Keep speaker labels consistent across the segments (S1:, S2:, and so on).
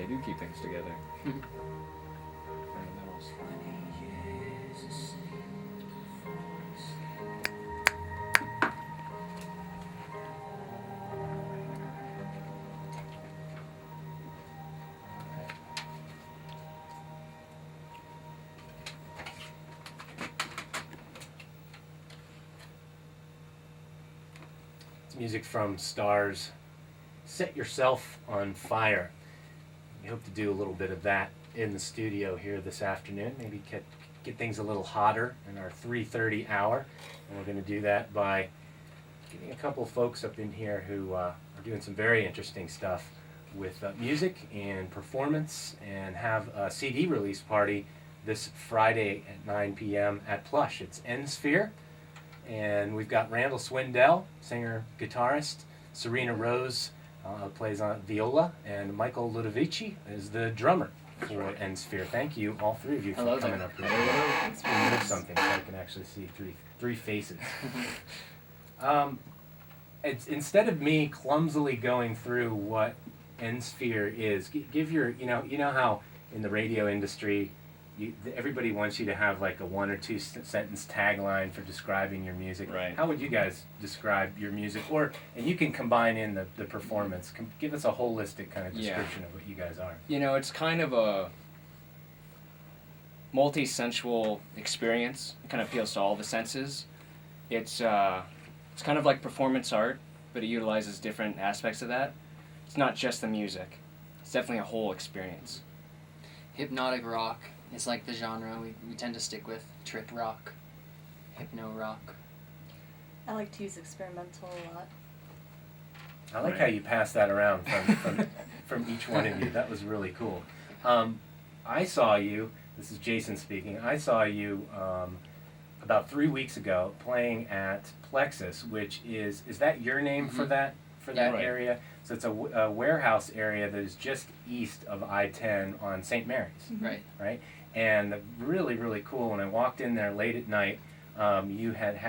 S1: they do keep things together. Fundamentals.
S2: Music from Star's Set Yourself on Fire. We hope to do a little bit of that in the studio here this afternoon. Maybe get things a little hotter in our 3:30 hour. And we're going to do that by getting a couple of folks up in here who are doing some very interesting stuff with music and performance, and have a CD release party this Friday at 9 p.m. at Plush. It's Ensphere. And we've got Randall Swindell, singer, guitarist, Serena Rose plays on viola, and Michael Ludovici is the drummer for Ensphere. Thank you, all three of you, for coming up here. Let's move something so I can actually see three faces. It's, instead of me clumsily going through what Ensphere is, give your, you know how in the radio industry, everybody wants you to have like a 1 or 2 sentence tagline for describing your music.
S1: Right.
S2: How would you guys describe your music? And you can combine in the performance. Give us a holistic kind of description of what you guys are.
S1: It's kind of a multi-sensual experience. It kind of appeals to all the senses. It's kind of like performance art, but it utilizes different aspects of that. It's not just the music. It's definitely a whole experience.
S3: Hypnotic rock is like the genre we tend to stick with. Trip rock, hypno rock.
S4: I like to use experimental a lot.
S2: I like how you pass that around from each one of you. That was really cool. I saw you, this is Jason speaking, I saw you about 3 weeks ago playing at Plexus, which is that your name for that area? So it's a warehouse area that is just east of I-10 on St. Mary's. Right? And really, really cool. When I walked in there late at night, you had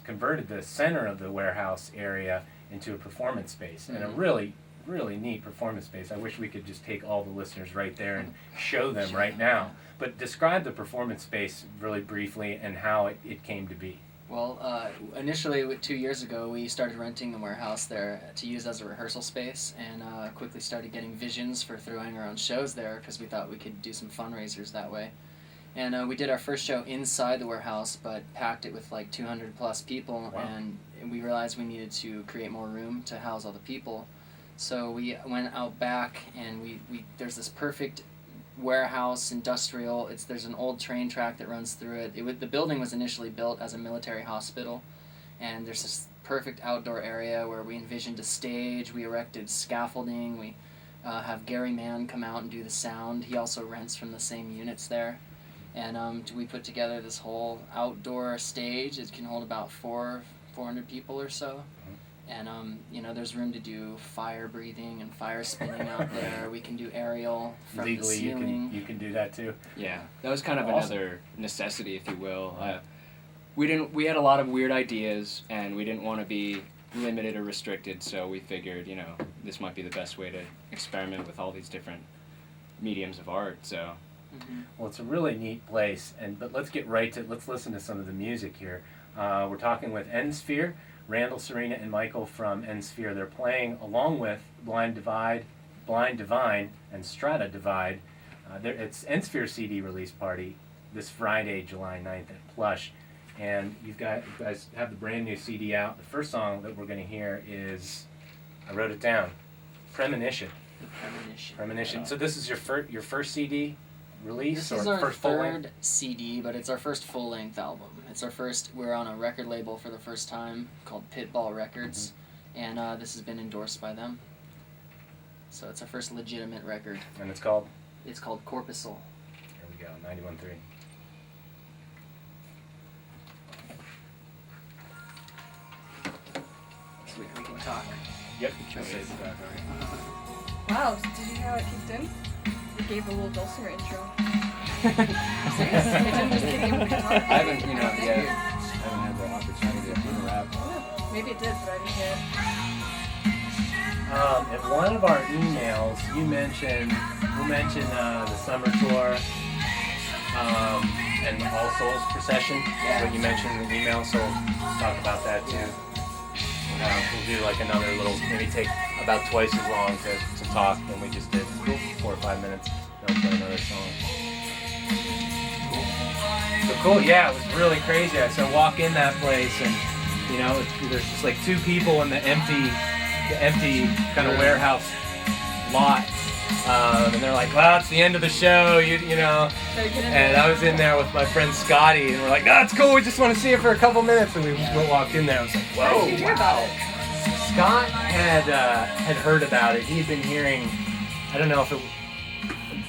S2: converted the center of the warehouse area into a performance space, and a really, really neat performance space. I wish we could just take all the listeners right there and show them right now. But describe the performance space really briefly and how it came to be.
S3: Well, initially 2 years ago, we started renting a warehouse there to use as a rehearsal space, and quickly started getting visions for throwing our own shows there because we thought we could do some fundraisers that way. And we did our first show inside the warehouse, but packed it with like 200 plus people,
S2: Wow.
S3: and we realized we needed to create more room to house all the people. So we went out back, and we there's this perfect warehouse, industrial. There's an old train track that runs through it. The building was initially built as a military hospital, and there's this perfect outdoor area where we envisioned a stage. We erected scaffolding. We have Gary Mann come out and do the sound. He also rents from the same units there, and we put together this whole outdoor stage. It can hold about 400 people or so. And there's room to do fire breathing and fire spinning out there. We can do aerial from
S2: Legally,
S3: the ceiling.
S2: you can do that too.
S1: Yeah, that was kind of
S2: Awesome.
S1: another necessity, if you will. We had a lot of weird ideas, and we didn't want to be limited or restricted, so we figured, this might be the best way to experiment with all these different mediums of art. So.
S3: Mm-hmm.
S2: Well, it's a really neat place, but let's get right to let's listen to some of the music here. We're talking with Ensphere. Randall, Serena, and Michael from Ensphere. They're playing along with Blind Divine, and Strata Divide. It's Ensphere CD release party this Friday, July 9th at Plush. And you guys have the brand new CD out. The first song that we're going to hear is, I wrote it down, Premonition. Premonition. So this is your first CD release?
S3: This is
S2: or
S3: our
S2: first full-length?
S3: third CD, but it's our first full-length album. We're on a record label for the first time called Pitball Records, and this has been endorsed by them. So it's our first legitimate record.
S2: And it's called?
S3: It's called Corpuscle.
S2: Here we go, 91.3.
S3: So we can talk.
S2: Yep.
S4: Wow, did you hear how it kicked in? We gave a little dulcimer intro.
S1: I haven't, had the opportunity to unwrap.
S4: Maybe it did, but I didn't hear it.
S2: In one of our emails, you mentioned the summer tour and the All Souls procession.
S3: Yeah.
S2: What you mentioned in the email, so we'll talk about that too. We'll do like another little, maybe take about twice as long to talk than we just did. 4 or 5 minutes. Then we'll play another song. So cool, yeah, it was really crazy. So I walk in that place and, you know, there's just like 2 people in the empty kind of warehouse lot. And they're like, well, it's the end of the show, you know. And I was in there with my friend Scotty, and we're like, no, it's cool, we just want to see it for a couple minutes. And we walked in there, I was like, whoa.
S4: How did you hear about it?
S2: Scott had heard about it. He had been hearing, I don't know if it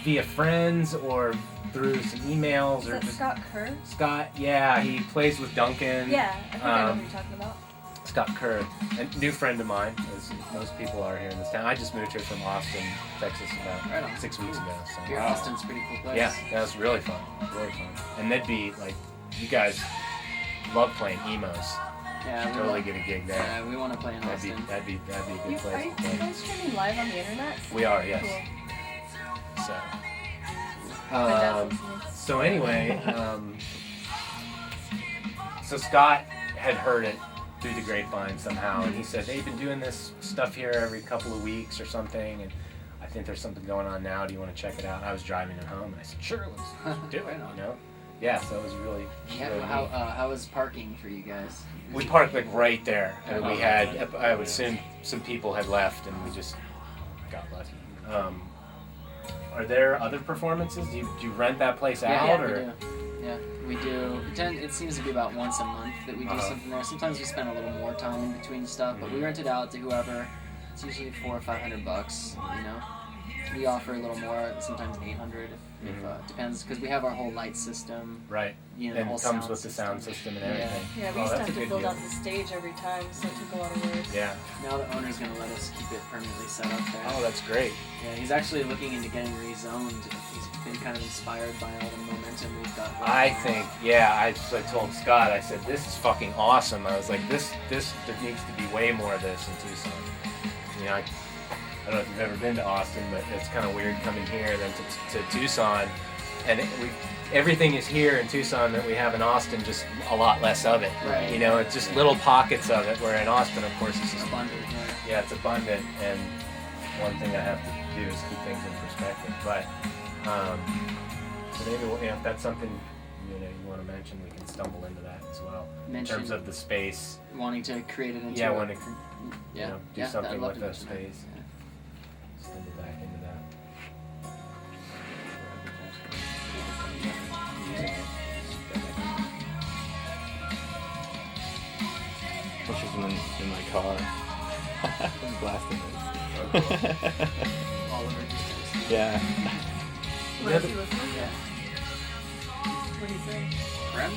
S2: via friends or through some emails.
S4: Is
S2: or
S4: that
S2: just
S4: Scott Kerr?
S2: Scott, yeah, he plays with Duncan.
S4: Yeah, I think I know who you're talking about.
S2: Scott Kerr, a new friend of mine, as most people are here in this town. I just moved here from Austin, Texas,
S3: Right
S2: about
S3: on.
S2: 6 weeks ago. So.
S3: Here, Austin's a pretty cool place.
S2: Yeah, that was really fun. Really fun. And they'd be like, you guys love playing emos.
S3: Yeah, we
S2: Totally
S3: want-
S2: get a gig there.
S3: Yeah, we want to play in Austin.
S2: That'd be a good
S4: Are
S2: place
S4: you
S2: to play.
S4: guys streaming live on the internet?
S2: We are, yes.
S4: Cool.
S2: So.
S4: My dad's listening.
S2: So anyway, so Scott had heard it through the grapevine somehow, and he said they've been doing this stuff here every couple of weeks or something, and I think there's something going on now. Do you want to check it out? And I was driving it home, and I said, sure, let's do it.
S3: Right on.
S2: You know? Yeah. So it was really.
S3: Yeah,
S2: really neat.
S3: how was parking for you guys?
S2: We parked like right there, and we had. I would assume some people had left, and we just got lucky. Are there other performances? Do you rent that place out,
S3: Yeah,
S2: or?
S3: we do. Yeah, we do. It seems to be about once a month that we do something there. Sometimes we spend a little more time in between stuff, but we rent it out to whoever. It's usually $400 or $500. You know, we offer a little more. Sometimes $800 if depends, because we have our whole light system.
S2: Right.
S3: You know, the
S2: And
S3: whole
S2: it comes
S3: sound
S2: with the sound system and
S3: Yeah.
S2: everything.
S4: Yeah, we
S2: Oh,
S4: used to
S2: that's
S4: have
S2: a
S4: to
S2: good
S4: build
S2: deal.
S4: out the stage every time, so it took a lot of work.
S2: Yeah.
S3: Now the owner's gonna let us keep it permanently set up there.
S2: Oh, that's great.
S3: Yeah, he's actually looking into getting rezoned. He's been kind of inspired by all the momentum we've got.
S2: I think, yeah, I told Scott, I said, this is fucking awesome. I was like, there needs to be way more of this in Tucson. You know, I don't know if you've ever been to Austin, but it's kind of weird coming here then to Tucson. And everything is here in Tucson that we have in Austin, just a lot less of it.
S3: Right.
S2: You know, it's just little pockets of it, where in Austin, of course, it's just
S3: abundant.
S2: yeah, it's abundant, and one thing I have to do is keep things in perspective. But so maybe if that's something you want to mention, we can stumble into that as well. In terms of the space.
S3: Wanting to create it into.
S2: Yeah, want to do
S3: I'd
S2: something
S3: love
S2: with
S3: to
S2: the
S3: mention that.
S2: space. Stumble back into that.
S5: Which is in my car. I'm blasting it.
S3: Oliver just
S5: Yeah.
S4: What is he listening to?
S3: Yeah.
S4: What do you say?
S3: Prem?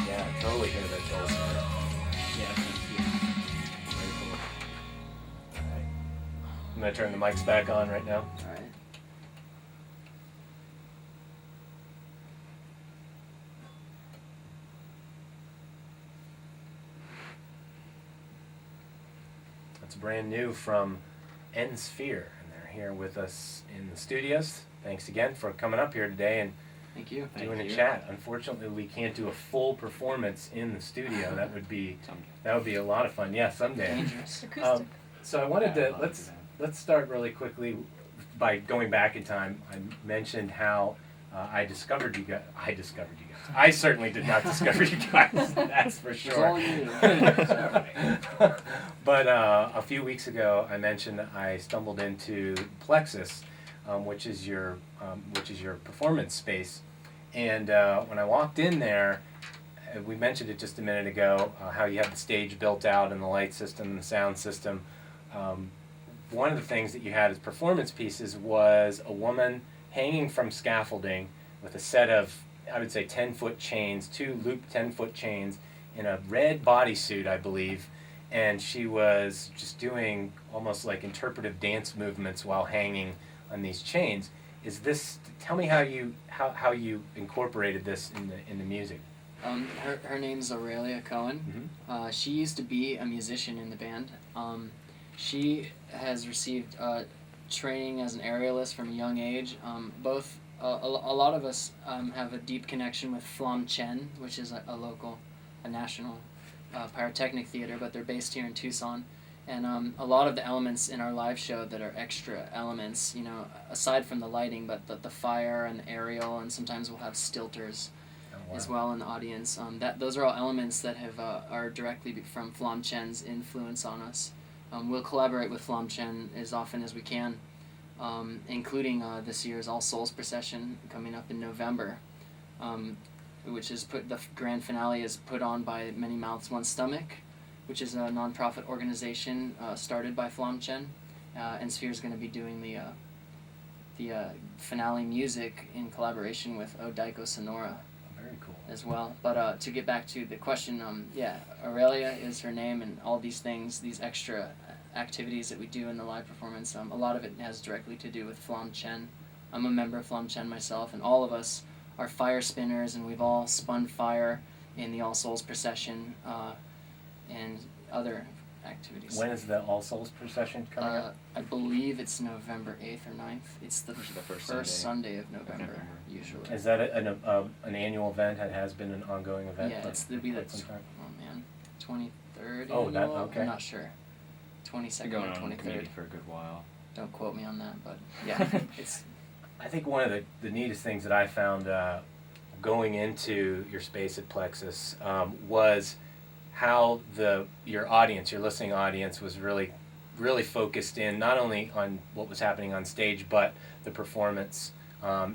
S2: Yeah, totally hear that Joel's there.
S1: Yeah.
S2: Very cool. Alright. I'm gonna turn the mics back on right now.
S3: All right.
S2: That's brand new from Ensphere, and they're here with us in the studios. Thanks again for coming up here today and
S3: Thank you.
S2: doing
S1: Thank
S2: a
S1: you.
S2: chat. Unfortunately, we can't do a full performance in the studio. That would be a lot of fun. Yeah, someday.
S3: Dangerous.
S4: Acoustic.
S2: So I wanted to let's start really quickly by going back in time. I mentioned how I discovered you guys. I certainly did not discover you guys. That's for
S3: It's all
S2: sure.
S3: you.
S2: But a few weeks ago, I mentioned I stumbled into Plexus, which is your performance space, and when I walked in there, we mentioned it just a minute ago, how you have the stage built out and the light system and the sound system. One of the things that you had as performance pieces was a woman hanging from scaffolding with a set of, I would say, 10-foot chains, 2 looped 10-foot chains, in a red bodysuit, I believe, and she was just doing almost like interpretive dance movements while hanging on these chains. Tell me how you incorporated this in the music.
S3: Her name's Aurelia Cohen. She used to be a musician in the band. She has received training as an aerialist from a young age. A lot of us have a deep connection with Phlam Chen, which is a national pyrotechnic theater, but they're based here in Tucson. And a lot of the elements in our live show that are extra elements, aside from the lighting, but the fire and the aerial, and sometimes we'll have stilters as well in the audience. Those are all elements that are directly from Phlam Chen's influence on us. We'll collaborate with Phlam Chen as often as we can, including this year's All Souls procession coming up in November, which is the grand finale is put on by Many Mouths One Stomach, which is a non-profit organization started by Phlam Chen. Ensphere is going to be doing the finale music in collaboration with Odaiko Sonora.
S2: Very cool.
S3: As well. But to get back to the question, Aurelia is her name, and all these things, these extra activities that we do in the live performance, a lot of it has directly to do with Phlam Chen. I'm a member of Phlam Chen myself, and all of us are fire spinners, and we've all spun fire in the All Souls procession and other activities.
S2: When is the All Souls procession coming up?
S3: I believe it's November 8th or 9th. It's the first Sunday of November, usually.
S2: Is that an annual event? It has been an ongoing event?
S3: Yeah, it'll be the 23rd
S2: Oh,
S3: annual?
S2: okay.
S3: I'm not sure. 22nd
S1: Going
S3: or
S1: on the committee
S3: 23rd.
S1: for a good while.
S3: Don't quote me on that, but yeah, it's...
S2: I think one of the neatest things that I found going into your space at Plexus was how your audience, your listening audience, was really focused in not only on what was happening on stage, but the performance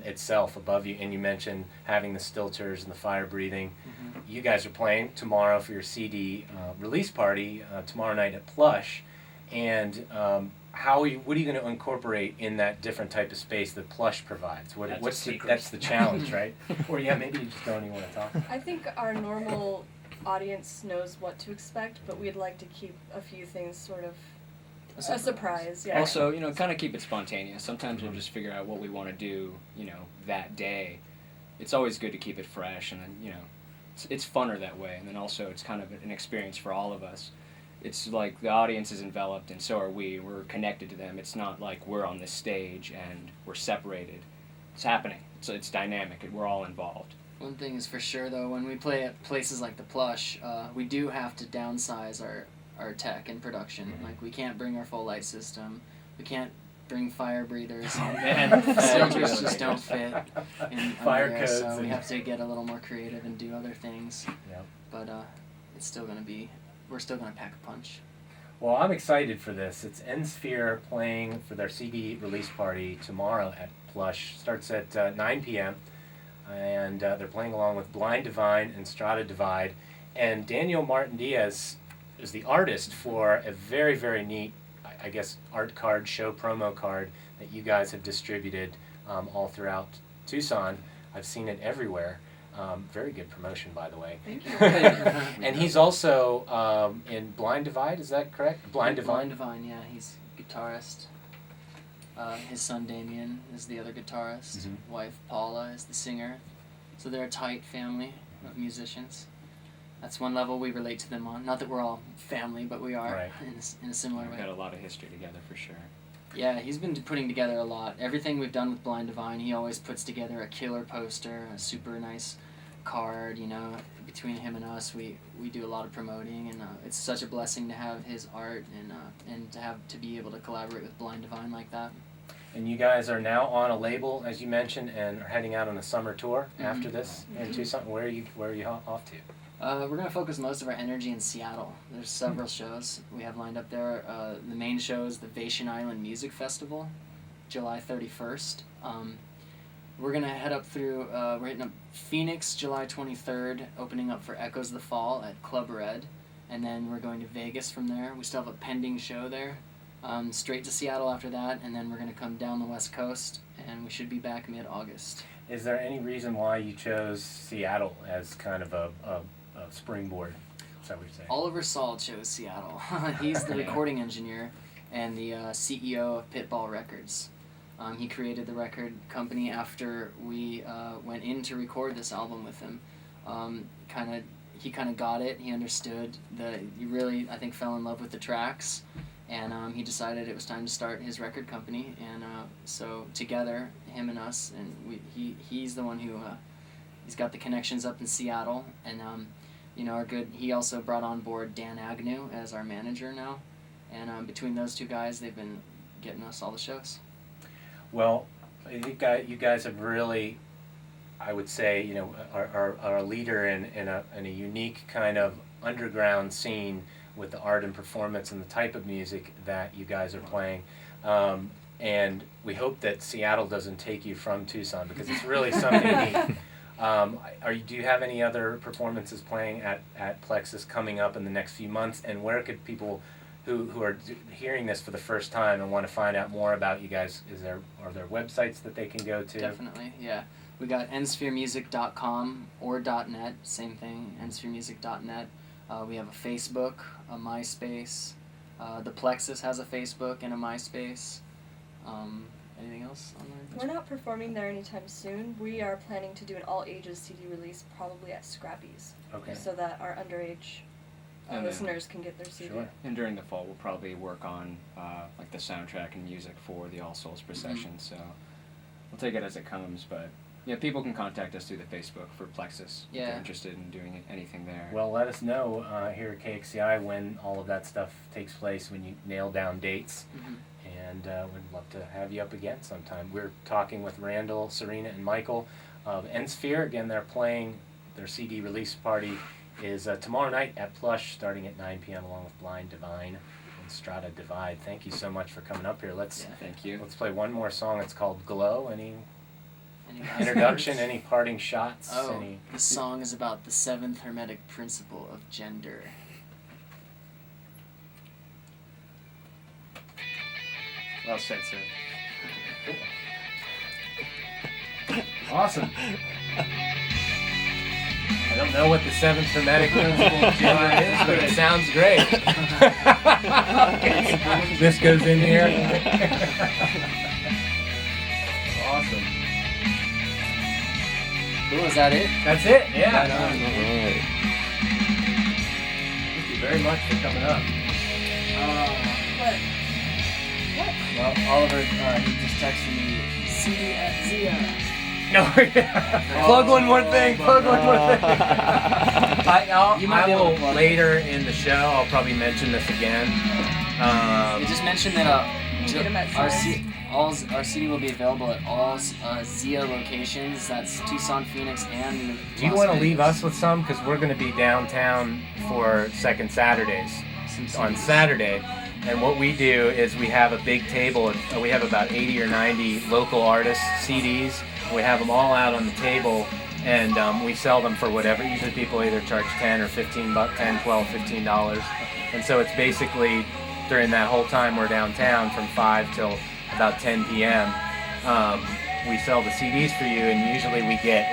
S2: itself above you. And you mentioned having the stilters and the fire breathing. Mm-hmm. You guys are playing tomorrow for your CD release party tomorrow night at Plush. And what are you going to incorporate in that different type of space that Plush provides? That's the challenge, right? Or maybe you just don't even want to talk.
S4: I think our normal audience knows what to expect, but we'd like to keep a few things sort of a surprise. Yeah.
S1: Also, kind of keep it spontaneous. Sometimes we'll just figure out what we want to do, that day. It's always good to keep it fresh, and then, it's funner that way. And then also it's kind of an experience for all of us. It's like the audience is enveloped, and so are we. We're connected to them. It's not like we're on this stage and we're separated. It's happening. So it's dynamic, and we're all involved.
S3: One thing is for sure, though, when we play at places like the Plush, we do have to downsize our tech and production.
S2: Mm-hmm.
S3: Like, we can't bring our full light system. We can't bring fire breathers.
S1: Oh, man.
S3: Filters just don't fit in
S2: Fire
S3: there,
S2: codes.
S3: so we have to get a little more creative and do other things.
S2: Yep.
S3: But it's still going to be... We're still going to pack a punch.
S2: Well, I'm excited for this. It's Ensphere playing for their CD release party tomorrow at Plush. Starts at 9 p.m. And they're playing along with Blind Divine and Strata Divide. And Daniel Martin Diaz is the artist for a very, very neat, I guess, art card, show promo card that you guys have distributed all throughout Tucson. I've seen it everywhere. Very good promotion, by the way.
S4: Thank you.
S2: And he's also in Blind Divide, is that correct? Blind Divine?
S3: Blind Divine, yeah. He's a guitarist. His son Damien is the other guitarist.
S2: Mm-hmm.
S3: Wife Paula is the singer. So they're a tight family of musicians. That's one level we relate to them on. Not that we're all family, but we are
S2: right.
S3: in a similar
S1: We've
S3: way.
S1: got a lot of history together for sure.
S3: Yeah, he's been putting together a lot. Everything we've done with Blind Divine, he always puts together a killer poster, a super nice card, between him and us, we do a lot of promoting, and it's such a blessing to have his art and to be able to collaborate with Blind Divine like that.
S2: And you guys are now on a label, as you mentioned, and are heading out on a summer tour after this in Tucson. Where are you off to?
S3: We're going to focus most of our energy in Seattle. There's several shows we have lined up there. The main show is the Vatian Island Music Festival, July 31st. We're going to head up through, we're hitting up Phoenix, July 23rd, opening up for Echoes of the Fall at Club Red. And then we're going to Vegas from there. We still have a pending show there. Straight to Seattle after that, and then we're going to come down the West Coast, and we should be back mid-August.
S2: Is there any reason why you chose Seattle as kind of a springboard? Is that what you're saying?
S3: Oliver Saul chose Seattle. He's the recording engineer and the CEO of Pitball Records. He created the record company after we went in to record this album with him. he kind of got it. He understood he really, I think, fell in love with the tracks, and he decided it was time to start his record company. And so together, him and us, and he's the one who he's got the connections up in Seattle, and he also brought on board Dan Agnew as our manager now, and between those two guys, they've been getting us all the shows.
S2: Well, you guys have really, I would say, are a leader in a unique kind of underground scene with the art and performance and the type of music that you guys are playing. And we hope that Seattle doesn't take you from Tucson, because it's really something neat. Do you have any other performances playing at Plexus coming up in the next few months? And where could people who are hearing this for the first time and want to find out more about you guys, are there websites that they can go to?
S3: Definitely, yeah. We got enspheremusic.com or .net, same thing, enspheremusic.net. We have a Facebook, a MySpace. The Plexus has a Facebook and a MySpace. Anything else online?
S4: We're not performing there anytime soon. We are planning to do an all-ages CD release probably at Scrappy's.
S2: Okay.
S4: So that our underage listeners can get their CD.
S2: Sure.
S1: And during the fall, we'll probably work on like the soundtrack and music for the All Souls procession. So we'll take it as it comes. But yeah, people can contact us through the Facebook for Plexus if they're interested in doing anything there.
S2: Well, let us know here at KXCI when all of that stuff takes place, when you nail down dates.
S3: Mm-hmm.
S2: And we'd love to have you up again sometime. We're talking with Randall, Serena, and Michael of Ensphere. Again, they're playing their CD release party is tomorrow night at Plush, starting at 9 p.m. along with Blind Divine and Strata Divide. Thank you so much for coming up here.
S1: Thank you.
S2: Let's play one more song. It's called Glow. Any
S3: last
S2: introduction?
S3: words?
S2: Any parting shots?
S3: Oh, this song is about the 7th hermetic principle of gender.
S1: Well said, sir.
S2: Awesome. I don't know what the 7th hermetic principle of gender is, but it sounds great. Okay. This goes in here. Awesome.
S3: Cool, is that it?
S2: That's it, yeah.
S3: Right on.
S5: Alright.
S2: Thank you very much for coming up.
S4: What?
S3: Well, Oliver, he just texted me, CD at Zia.
S2: No, plug one more thing. Plug one more thing. I will later in the show. I'll probably mention this again.
S3: He just mentioned that
S4: You can get 'em at
S3: our CD will be available at all Zia locations. That's Tucson, Phoenix, and
S2: Do you want to leave us with some? Because we're going to be downtown for Second Saturdays on Saturday. And what we do is we have a big table. We have about 80 or 90 local artists' CDs. We have them all out on the table, and we sell them for whatever. Usually people either charge 10 or 15 bucks, 10, 12, $15. And so it's basically during that whole time we're downtown from 5 till about 10 p.m. We sell the CDs for you, and usually we get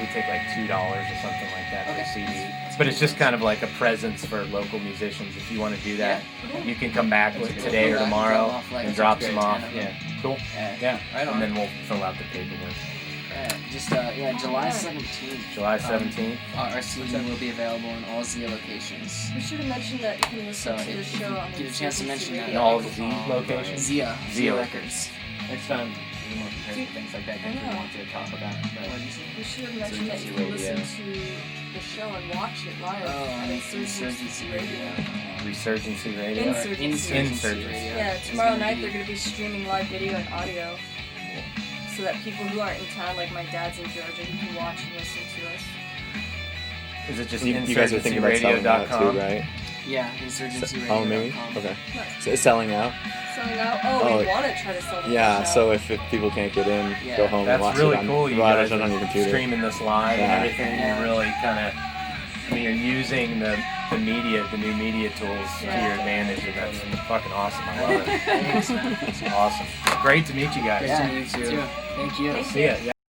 S2: we take like $2 or something like that for a CD. But it's just kind of like a presence for local musicians. If you want to do that, you can come back today or tomorrow and drop some off. Yeah, cool. Yeah, and then we'll fill out the paperwork.
S3: July 17th.
S2: July 17th.
S3: Our CD will be available in all Zia locations.
S4: We should have mentioned that you can listen to the
S3: if you
S4: show on
S3: get a chance to mention that.
S2: In all Z locations?
S3: Zia
S2: Zia.
S3: Records.
S1: Next time, we more prepared for things like that that we want to talk about. But
S4: We should have mentioned that you can listen to the show and watch it live at Insurgency Radio.
S2: Resurgency Radio.
S4: Insurgency.
S3: Radio.
S4: Yeah, tomorrow night they're going to be streaming live video and audio. So that people who aren't in town, like my dad's in Georgia, you can watch and listen to us.
S2: Is it just
S5: You guys are thinking about selling that too, right?
S3: Yeah, insurgencyradio.com.
S5: Oh, maybe? Okay. So it's selling out?
S4: Selling out?
S5: Oh,
S4: we want to try to sell the
S5: Yeah,
S4: show.
S5: so if people can't get in, go home and
S2: That's
S5: watch
S2: really
S5: it on,
S2: cool. You
S5: watch
S2: guys
S5: it on your
S2: are
S5: computer.
S2: streaming this live and
S5: Yeah.
S2: everything.
S3: Yeah.
S2: You really kind of, you're using the media, the new media tools to your advantage, and that's fucking awesome. I love it.
S3: Thanks, man.
S2: It's awesome. Great to meet you guys.
S3: Yeah, you too. Thank you.
S2: See ya.